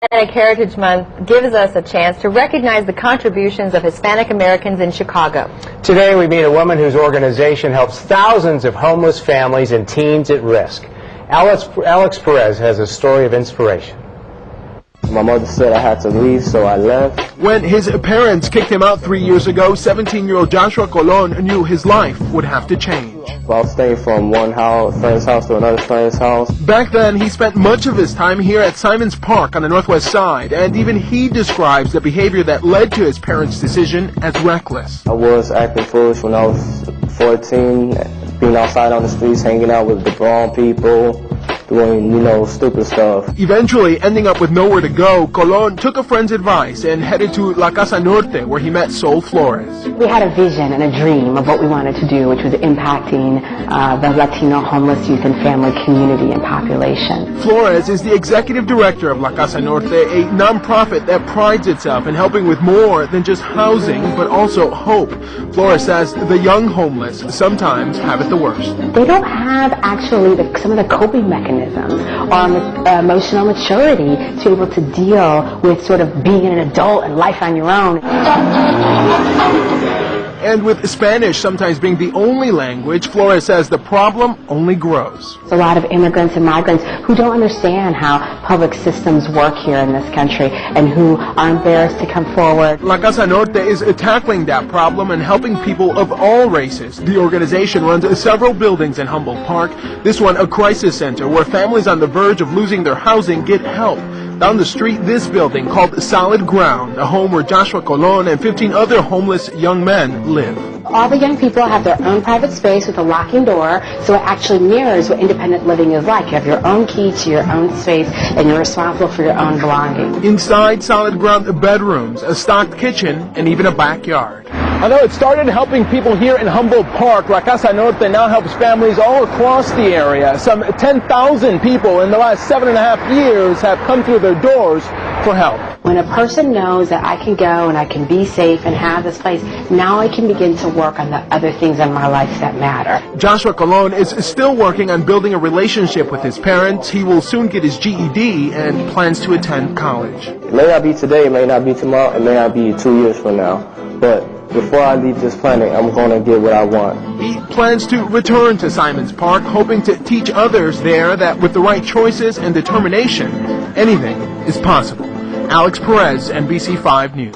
Hispanic Heritage Month gives us a chance to recognize the contributions of Hispanic Americans in Chicago. Today we meet a woman whose organization helps thousands of homeless families and teens at risk. Alex Perez has a story of inspiration. My mother said I had to leave, so I left. When his parents kicked him out 3 years ago, 17-year-old Joshua Colon knew his life would have to change. I was staying from one friend's house to another friend's house. Back then, he spent much of his time here at Simons Park on the northwest side, and even he describes the behavior that led to his parents' decision as reckless. I was acting foolish when I was 14, being outside on the streets, hanging out with the wrong people, doing, stupid stuff. Eventually, ending up with nowhere to go, Colon took a friend's advice and headed to La Casa Norte, where he met Sol Flores. We had a vision and a dream of what we wanted to do, which was impacting the Latino homeless youth and family community and population. Flores is the executive director of La Casa Norte, a nonprofit that prides itself in helping with more than just housing, but also hope. Flores says the young homeless sometimes have it the worst. They don't have actually some of the coping mechanisms or emotional maturity to be able to deal with sort of being an adult and life on your own. And with Spanish sometimes being the only language, Flores says the problem only grows. There's a lot of immigrants and migrants who don't understand how public systems work here in this country and who are embarrassed to come forward. La Casa Norte is tackling that problem and helping people of all races. The organization runs several buildings in Humboldt Park, this one a crisis center where families on the verge of losing their housing get help. Down the street, this building called Solid Ground, a home where Joshua Colon and 15 other homeless young men live. All the young people have their own private space with a locking door, so it actually mirrors what independent living is like. You have your own key to your own space, and you're responsible for your own belongings. Inside Solid Ground, bedrooms, a stocked kitchen, and even a backyard. Although it started helping people here in Humboldt Park, La Casa Norte now helps families all across the area. Some 10,000 people in the last 7.5 years have come through their doors for help. When a person knows that I can go and I can be safe and have this place, now I can begin to work on the other things in my life that matter. Joshua Colon is still working on building a relationship with his parents. He will soon get his GED and plans to attend college. It may not be today, it may not be tomorrow, it may not be 2 years from now, but before I leave this planet, I'm going to get what I want. He plans to return to Simons Park, hoping to teach others there that with the right choices and determination, anything is possible. Alex Perez, NBC 5 News.